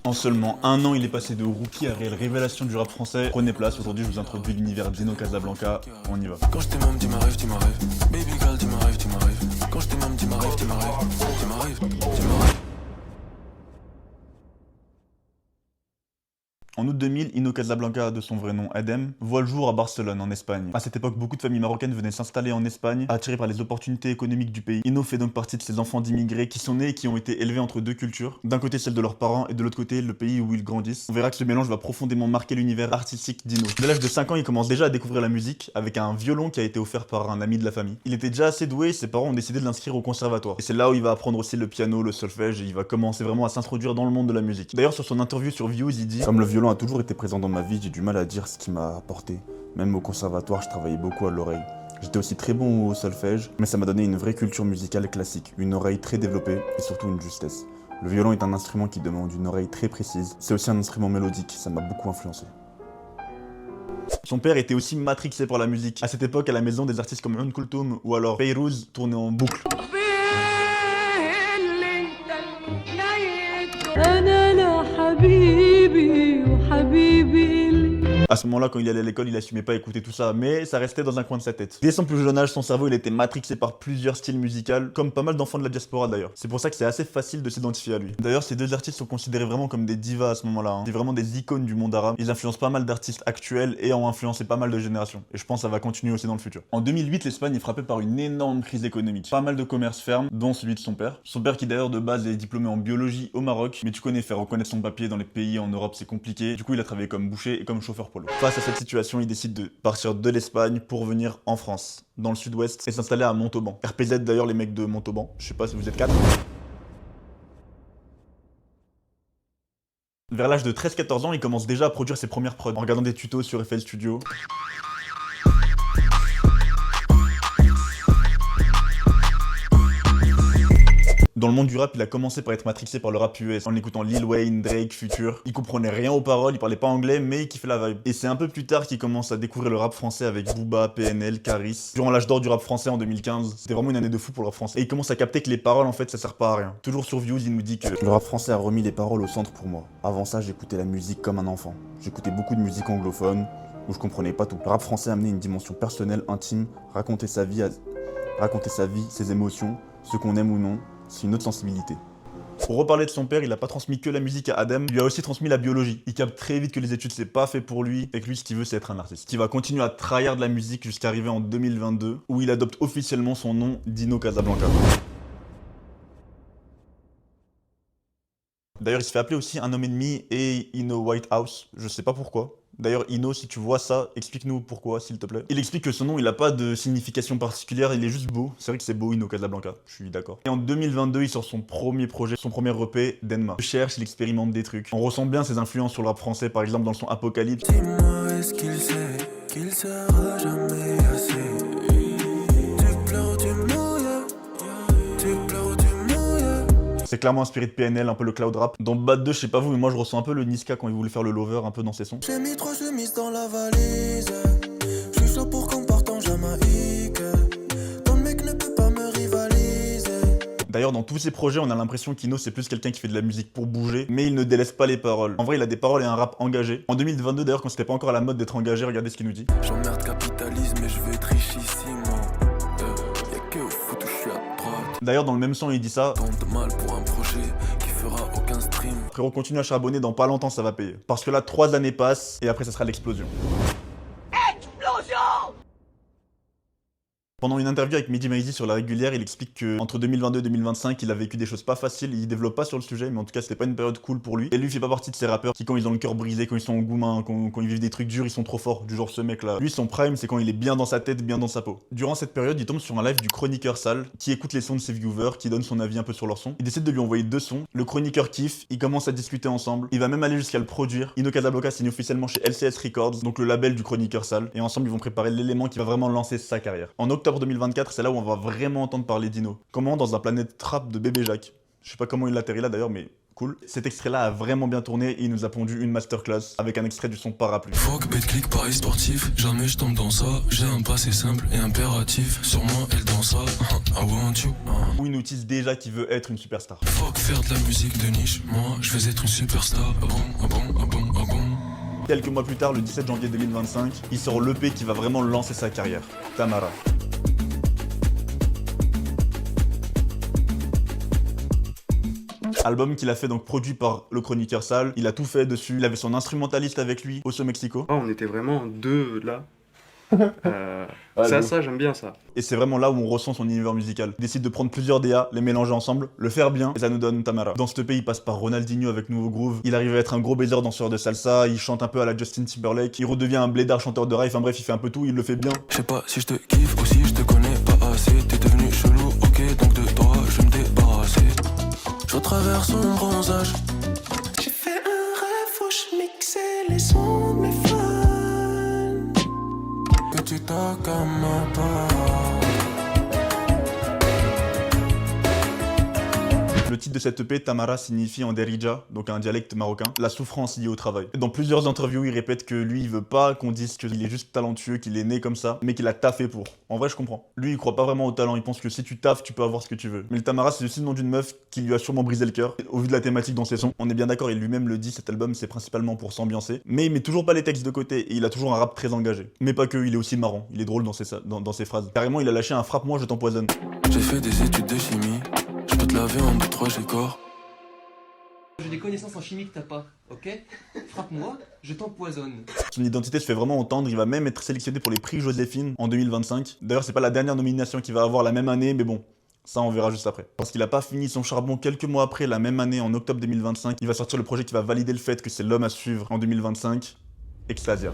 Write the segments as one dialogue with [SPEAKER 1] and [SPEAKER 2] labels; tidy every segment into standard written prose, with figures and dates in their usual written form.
[SPEAKER 1] En seulement un an, il est passé de rookie à réelle révélation du rap français. Prenez place, aujourd'hui je vous introduis l'univers d'Ino Casablanca, on y va.
[SPEAKER 2] Quand je t'ai même dit ma rêve, dis-moi rêve. Baby girl, dis-moi rêve, dis-moi rêve. Quand je t'ai même dit ma rêve, dis-moi rêve. Dis-moi rêve, dis-moi rêve.
[SPEAKER 1] En août 2000, Ino Casablanca, de son vrai nom Adem, voit le jour à Barcelone, en Espagne. À cette époque, beaucoup de familles marocaines venaient s'installer en Espagne, attirées par les opportunités économiques du pays. Ino fait donc partie de ces enfants d'immigrés qui sont nés et qui ont été élevés entre deux cultures. D'un côté celle de leurs parents et de l'autre côté le pays où ils grandissent. On verra que ce mélange va profondément marquer l'univers artistique d'Ino. Dès l'âge de 5 ans, il commence déjà à découvrir la musique avec un violon qui a été offert par un ami de la famille. Il était déjà assez doué et ses parents ont décidé de l'inscrire au conservatoire. Et c'est là où il va apprendre aussi le piano, le solfège et il va commencer vraiment à s'introduire dans le monde de la musique. D'ailleurs, sur son interview sur Views, il dit:
[SPEAKER 3] Comme le violon a toujours été présent dans ma vie, j'ai du mal à dire ce qu'il m'a apporté. Même au conservatoire, je travaillais beaucoup à l'oreille. J'étais aussi très bon au solfège, mais ça m'a donné une vraie culture musicale classique, une oreille très développée et surtout une justesse. Le violon est un instrument qui demande une oreille très précise. C'est aussi un instrument mélodique, ça m'a beaucoup influencé.
[SPEAKER 1] Son père était aussi matrixé par la musique. À cette époque, à la maison, des artistes comme Kulthum ou alors Fayrouz tournaient en boucle. À ce moment-là, quand il allait à l'école, il assumait pas écouter tout ça, mais ça restait dans un coin de sa tête. Dès son plus jeune âge, son cerveau il était matrixé par plusieurs styles musicaux, comme pas mal d'enfants de la diaspora d'ailleurs. C'est pour ça que c'est assez facile de s'identifier à lui. D'ailleurs, ces deux artistes sont considérés vraiment comme des divas à ce moment-là. C'est vraiment des icônes du monde arabe. Ils influencent pas mal d'artistes actuels et ont influencé pas mal de générations. Et je pense que ça va continuer aussi dans le futur. En 2008, l'Espagne est frappée par une énorme crise économique. Pas mal de commerces ferment, dont celui de son père. Son père qui d'ailleurs de base est diplômé en biologie au Maroc, mais tu connais, faire reconnaître son papier dans les pays en Europe c'est compliqué. Du coup, il a travaillé comme boucher et comme chauffeur polo. Face à cette situation, il décide de partir de l'Espagne pour venir en France, dans le sud-ouest, et s'installer à Montauban. RPZ d'ailleurs, les mecs de Montauban. Je sais pas si vous êtes 4. Vers l'âge de 13-14 ans, il commence déjà à produire ses premières prods, en regardant des tutos sur FL Studio. Dans le monde du rap, il a commencé par être matrixé par le rap US, en écoutant Lil Wayne, Drake, Future. Il comprenait rien aux paroles, il parlait pas anglais, mais il kiffait la vibe. Et c'est un peu plus tard qu'il commence à découvrir le rap français avec Booba, PNL, Caris. Durant l'âge d'or du rap français en 2015, c'était vraiment une année de fou pour le rap français. Et il commence à capter que les paroles, en fait, ça sert pas à rien. Toujours sur Views, il nous dit que
[SPEAKER 3] Le rap français a remis les paroles au centre pour moi. Avant ça, j'écoutais la musique comme un enfant. J'écoutais beaucoup de musique anglophone, où je comprenais pas tout. Le rap français a amené une dimension personnelle, intime, raconter sa vie, ses émotions, ce qu'on aime ou non. C'est une autre sensibilité.
[SPEAKER 1] Pour reparler de son père, il a pas transmis que la musique à Adem, il lui a aussi transmis la biologie. Il capte très vite que les études c'est pas fait pour lui et que lui ce qu'il veut c'est être un artiste. Il va continuer à trahir de la musique jusqu'à arriver en 2022 où il adopte officiellement son nom d'Ino Casablanca. D'ailleurs il se fait appeler aussi un homme ennemi et Ino White House, je sais pas pourquoi. D'ailleurs, Ino, si tu vois ça, explique-nous pourquoi, s'il te plaît. Il explique que son nom, il a pas de signification particulière, il est juste beau. C'est vrai que c'est beau, Ino Casablanca, je suis d'accord. Et en 2022, il sort son premier projet, son premier EP, Denma. Il cherche, il expérimente des trucs. On ressent bien ses influences sur le rap français, par exemple dans le son Apocalypse.
[SPEAKER 2] Dis-moi, est-ce qu'il sait qu'il sera jamais assez? Tu pleures, tu mouilles. Tu pleures, tu mouilles.
[SPEAKER 1] C'est clairement inspiré de PNL, un peu le cloud rap. Dans Bad 2, je sais pas vous, mais moi je ressens un peu le Niska quand il voulait faire le lover un peu dans ses sons.
[SPEAKER 2] J'ai mis 3 chemises dans la valise. Je suis chaud pour qu'on parte en Jamaïque. Ton mec ne peut pas me rivaliser.
[SPEAKER 1] D'ailleurs, dans tous ses projets, on a l'impression qu'Ino c'est plus quelqu'un qui fait de la musique pour bouger, mais il ne délaisse pas les paroles. En vrai, il a des paroles et un rap engagé. En 2022, d'ailleurs, quand c'était pas encore à la mode d'être engagé, regardez ce qu'il nous dit.
[SPEAKER 2] J'emmerde capitalisme et je veux être richissime. Y'a que au foot où je suis à droite.
[SPEAKER 1] D'ailleurs, dans le même son, il dit ça.
[SPEAKER 2] Tant de mal pour un projet qui fera aucun stream.
[SPEAKER 1] Frérot, continue à charbonner, dans pas longtemps ça va payer. Parce que là, 3 années passent, et après ça sera l'explosion. Pendant une interview avec Mehdi Maizi sur La Régulière, il explique que entre 2022 et 2025, il a vécu des choses pas faciles, il développe pas sur le sujet, mais en tout cas c'était pas une période cool pour lui. Et lui il fait pas partie de ces rappeurs qui quand ils ont le cœur brisé, quand ils sont au goumin, quand ils vivent des trucs durs, ils sont trop forts, du genre ce mec là. Lui son prime c'est quand il est bien dans sa tête, bien dans sa peau. Durant cette période, il tombe sur un live du chroniqueur Sal, qui écoute les sons de ses viewers, qui donne son avis un peu sur leurs sons. Il décide de lui envoyer 2 sons, le chroniqueur kiffe, ils commencent à discuter ensemble, il va même aller jusqu'à le produire. Ino Casablanca signe officiellement chez LCS Records, donc le label du chroniqueur Sal, et ensemble ils vont préparer l'élément qui va vraiment lancer sa carrière. En octobre 2024, c'est là où on va vraiment entendre parler d'Ino. Comment dans un planète trap de bébé Jacques. Je sais pas comment il atterrit là d'ailleurs, mais Cool. Cet extrait-là a vraiment bien tourné et il nous a pondu une masterclass avec un extrait du son Parapluie.
[SPEAKER 2] Fuck, clic, paris sportif, jamais je tombe dans ça. J'ai un passé simple et impératif. Sur moi, elle danse ça. I want you.
[SPEAKER 1] Où il nous tease déjà qu'il veut être une superstar.
[SPEAKER 2] Fuck, faire de la musique de niche. Moi, je vais être une superstar. Ah bon, ah bon, ah bon, ah bon.
[SPEAKER 1] Quelques mois plus tard, le 17 janvier 2025, il sort l'EP qui va vraiment lancer sa carrière, Tamara. Album qu'il a fait donc produit par le chroniqueur Sal, il a tout fait dessus, il avait son instrumentaliste avec lui, Oso Mexico.
[SPEAKER 4] Oh, on était vraiment deux là.
[SPEAKER 1] Ouais,
[SPEAKER 4] ça, j'aime bien ça.
[SPEAKER 1] Et c'est vraiment là où on ressent son univers musical. Il décide de prendre plusieurs DA, les mélanger ensemble, le faire bien, et ça nous donne Tamara. Dans ce EP, il passe par Ronaldinho avec Nouveau Groove, il arrive à être un gros baiser danseur de salsa, il chante un peu à la Justin Timberlake, il redevient un blédard chanteur de rail, enfin bref, il fait un peu tout, il le fait bien.
[SPEAKER 2] Je sais pas si je te kiffe ou si je te connais pas assez. T'es devenu chelou, ok, donc de toi, je vais me débarrasser. Je traverse mon bronzage.
[SPEAKER 5] J'ai fait un rêve où je mixais les sons de mes fans.
[SPEAKER 2] Que tu t'as comme un pas.
[SPEAKER 1] Le titre de cette EP, Tamara, signifie en derija, donc un dialecte marocain, la souffrance liée au travail. Dans plusieurs interviews, il répète que lui, il veut pas qu'on dise qu'il est juste talentueux, qu'il est né comme ça, mais qu'il a taffé pour. En vrai, je comprends. Lui, il croit pas vraiment au talent, il pense que si tu taffes, tu peux avoir ce que tu veux. Mais le Tamara, c'est aussi le nom d'une meuf qui lui a sûrement brisé le cœur. Au vu de la thématique dans ses sons, on est bien d'accord, il lui-même le dit, cet album, c'est principalement pour s'ambiancer. Mais il met toujours pas les textes de côté, et il a toujours un rap très engagé. Mais pas que, il est aussi marrant, il est drôle dans ses phrases. Carrément, il a lâché un frappe-moi, je t'empoisonne.
[SPEAKER 2] J'ai fait des études de chimie. Je peux te laver en 2-3 j'ai corps.
[SPEAKER 6] J'ai des connaissances en chimie que t'as pas, ok? Frappe-moi, je t'empoisonne.
[SPEAKER 1] Son identité se fait vraiment entendre, il va même être sélectionné pour les prix Joséphine en 2025. D'ailleurs, c'est pas la dernière nomination qu'il va avoir la même année, mais bon, ça on verra juste après. Parce qu'il a pas fini son charbon quelques mois après, la même année, en octobre 2025, il va sortir le projet qui va valider le fait que c'est l'homme à suivre en 2025, Extasia.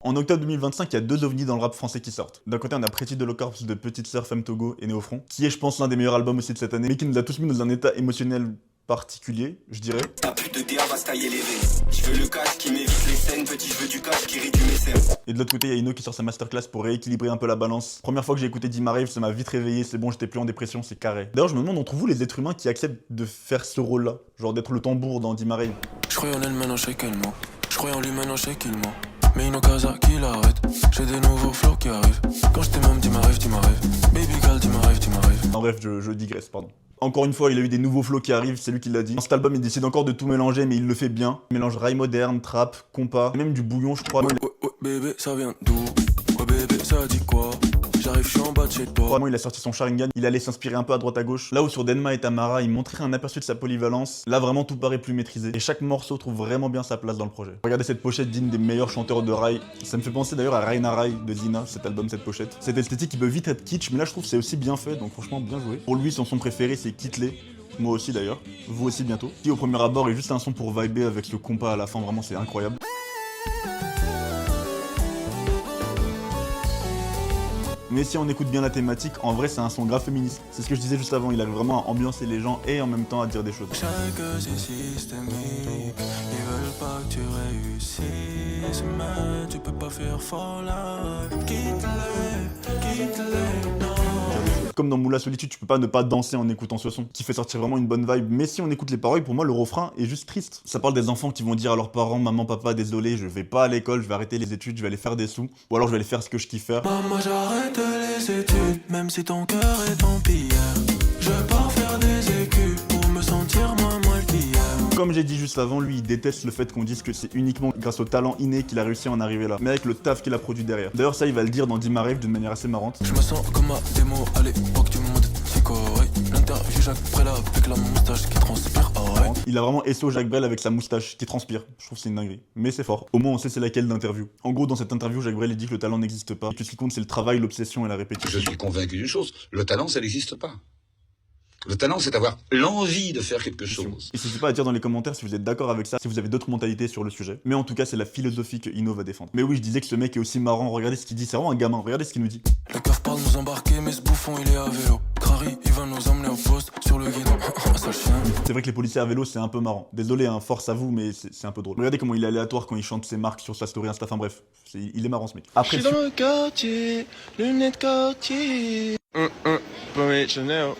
[SPEAKER 1] En octobre 2025, il y a deux ovnis dans le rap français qui sortent. D'un côté, on a Pretty de Corps de Petite Sœur Femme Togo et Néofront, qui est, je pense, l'un des meilleurs albums aussi de cette année, mais qui nous a tous mis dans un état émotionnel particulier, je dirais.
[SPEAKER 7] Ta pute de DA va se tailler les veines. Je veux le cash qui m'évite les scènes, petit je veux du cash qui réduit mes scènes.
[SPEAKER 1] Et de l'autre côté, il y a Ino qui sort sa masterclass pour rééquilibrer un peu la balance. Première fois que j'ai écouté Dimarive, ça m'a vite réveillé, c'est bon, j'étais plus en dépression, c'est carré. D'ailleurs, je me demande, entre vous, les êtres humains qui acceptent de faire ce rôle-là, genre d'être le tambour dans Dimarive.
[SPEAKER 2] Je croyais en elle, maintenant je sais qu'elle ment. Je croyais en lui, maintenant je sais qu'il ment. Mais une occasion qui l'arrête. J'ai des nouveaux flows qui arrivent. Quand je t'ai même dit ma rêve. Baby girl, dis ma rêve.
[SPEAKER 1] En bref, je digresse, pardon. Encore une fois, il a eu des nouveaux flows qui arrivent, c'est lui qui l'a dit. Dans cet album, il décide encore de tout mélanger, mais il le fait bien. Il mélange rail moderne, trap, compas, même du bouillon, je crois.
[SPEAKER 2] Ouais, bébé, ça vient d'où? Ouais, bébé, ça dit quoi? J'arrive, je suis en bas de chez toi.
[SPEAKER 1] Vraiment, il a sorti son Sharingan, il allait s'inspirer un peu à droite à gauche. Là où sur Denma et Tamara, il montrait un aperçu de sa polyvalence, là vraiment tout paraît plus maîtrisé. Et chaque morceau trouve vraiment bien sa place dans le projet. Regardez cette pochette digne des meilleurs chanteurs de rail. Ça me fait penser d'ailleurs à Raina Rai de Zina, cet album, cette pochette. Cette esthétique qui peut vite être kitsch, mais là je trouve que c'est aussi bien fait, donc franchement bien joué. Pour lui, son son préféré c'est Kitley. Moi aussi d'ailleurs, vous aussi bientôt. Qui au premier abord est juste un son pour vibrer avec le compas à la fin, vraiment c'est incroyable. Mais si on écoute bien la thématique, en vrai c'est un son grave féministe. C'est ce que je disais juste avant, il arrive vraiment à ambiancer les gens et en même temps à dire des choses.
[SPEAKER 2] Chaque c'est systémique, ils veulent pas que tu réussisses, mais tu peux pas faire for life. Quitte-les, non.
[SPEAKER 1] Comme dans Moula Solitude, tu peux pas ne pas danser en écoutant ce son, qui fait sortir vraiment une bonne vibe. Mais si on écoute les paroles, pour moi le refrain est juste triste. Ça parle des enfants qui vont dire à leurs parents, maman, papa, désolé, je vais pas à l'école, je vais arrêter les études, je vais aller faire des sous, ou alors je vais aller faire ce que je kiffe faire.
[SPEAKER 2] Maman, j'arrête les études, même si ton cœur est en pierre. Je pars faire des écus pour me sentir moins qu'hier.
[SPEAKER 1] Comme j'ai dit juste avant, lui il déteste le fait qu'on dise que c'est uniquement grâce au talent inné qu'il a réussi à en arriver là, mais avec le taf qu'il a produit derrière. D'ailleurs ça il va le dire dans Dimarive d'une manière assez marrante.
[SPEAKER 2] Je me sens comme à démo à l'époque du monde psycho, ouais. L'interview Jacques Brel avec la moustache qui transpire, oh ouais.
[SPEAKER 1] Il a vraiment SO Jacques Brel avec sa moustache qui transpire. Je trouve que c'est une dinguerie. Mais c'est fort. Au moins on sait c'est laquelle d'interview. En gros dans cette interview Jacques Brel il dit que le talent n'existe pas et que ce qui compte c'est le travail, l'obsession et la répétition.
[SPEAKER 8] Je suis convaincu d'une chose, le talent ça n'existe pas. Le talent, c'est avoir l'envie de faire quelque chose.
[SPEAKER 1] N'hésitez pas à dire dans les commentaires si vous êtes d'accord avec ça, si vous avez d'autres mentalités sur le sujet. Mais en tout cas, c'est la philosophie que Ino va défendre. Mais oui, je disais que ce mec est aussi marrant. Regardez ce qu'il dit, c'est vraiment un gamin. Regardez ce qu'il nous dit.
[SPEAKER 2] Le cœur parle nous embarquer, mais ce bouffon il est à vélo. Crary, il va nous emmener au poste sur le guidon. Ça chien.
[SPEAKER 1] C'est vrai que les policiers à vélo, c'est un peu marrant. Désolé, hein, force à vous, mais c'est un peu drôle. Regardez comment il est aléatoire quand il chante ses marques sur sa story Insta. Enfin bref, il est marrant ce mec. Après,
[SPEAKER 4] Je suis dans le quartier, lunettes quartier. Chanel.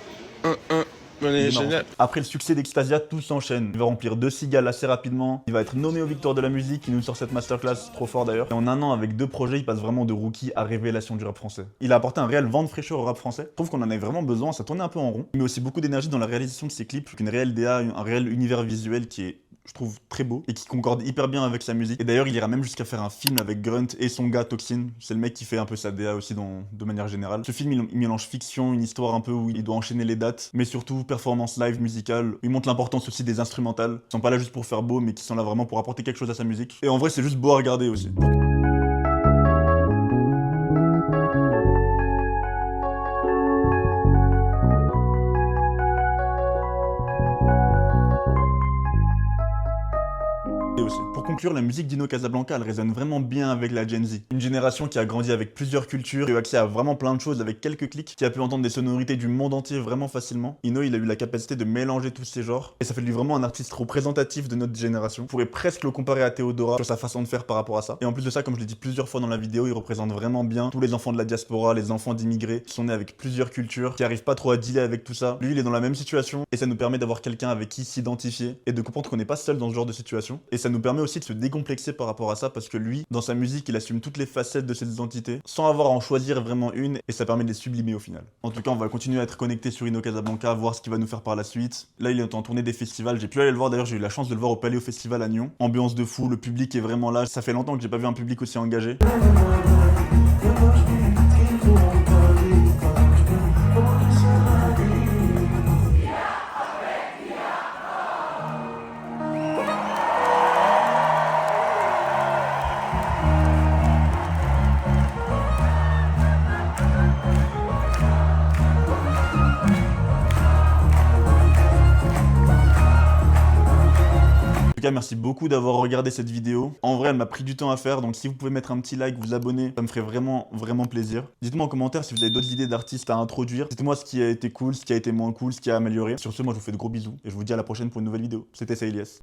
[SPEAKER 9] On est
[SPEAKER 1] Il est marrant.
[SPEAKER 9] génial.
[SPEAKER 1] Après le succès d'Extasia, tout s'enchaîne. Il va remplir 2 cigales assez rapidement. Il va être nommé aux Victoires de la musique. Il nous sort cette masterclass, trop fort d'ailleurs. Et en un an, avec 2 projets, il passe vraiment de rookie à révélation du rap français. Il a apporté un réel vent de fraîcheur au rap français. Je trouve qu'on en avait vraiment besoin, ça tournait un peu en rond. Il met aussi beaucoup d'énergie dans la réalisation de ses clips. Une réelle DA, un réel univers visuel qui est, je trouve, très beau et qui concorde hyper bien avec sa musique. Et d'ailleurs, il ira même jusqu'à faire un film avec Grunt et son gars Toxin. C'est le mec qui fait un peu sa DA aussi de manière générale. Ce film, il mélange fiction, une histoire un peu où il doit enchaîner les dates, mais surtout performance live musicale. Il montre l'importance aussi des instrumentales. Ils sont pas là juste pour faire beau, mais qui sont là vraiment pour apporter quelque chose à sa musique. Et en vrai, c'est juste beau à regarder aussi. Aussi. Pour conclure, la musique d'Ino Casablanca, elle résonne vraiment bien avec la Gen Z. Une génération qui a grandi avec plusieurs cultures, qui a eu accès à vraiment plein de choses avec quelques clics, qui a pu entendre des sonorités du monde entier vraiment facilement. Ino, il a eu la capacité de mélanger tous ces genres, et ça fait de lui vraiment un artiste représentatif de notre génération. On pourrait presque le comparer à Théodora sur sa façon de faire par rapport à ça. Et en plus de ça, comme je l'ai dit plusieurs fois dans la vidéo, il représente vraiment bien tous les enfants de la diaspora, les enfants d'immigrés, qui sont nés avec plusieurs cultures, qui arrivent pas trop à dealer avec tout ça. Lui, il est dans la même situation, et ça nous permet d'avoir quelqu'un avec qui s'identifier, et de comprendre qu'on n'est pas seul dans ce genre de situation. Et ça nous permet aussi de se décomplexer par rapport à ça, parce que lui, dans sa musique, il assume toutes les facettes de cette identité, sans avoir à en choisir vraiment une, et ça permet de les sublimer au final. En tout cas, on va continuer à être connecté sur Ino Casablanca, voir ce qu'il va nous faire par la suite. Là, il est en tournée des festivals, j'ai pu aller le voir, d'ailleurs j'ai eu la chance de le voir au Paléo Festival à Nyon. Ambiance de fou, le public est vraiment là, ça fait longtemps que j'ai pas vu un public aussi engagé. En tout cas, merci beaucoup d'avoir regardé cette vidéo. En vrai, elle m'a pris du temps à faire, donc si vous pouvez mettre un petit like, vous abonner, ça me ferait vraiment, vraiment plaisir. Dites-moi en commentaire si vous avez d'autres idées d'artistes à introduire. Dites-moi ce qui a été cool, ce qui a été moins cool, ce qui a amélioré. Sur ce, moi je vous fais de gros bisous, et je vous dis à la prochaine pour une nouvelle vidéo. C'était Elias.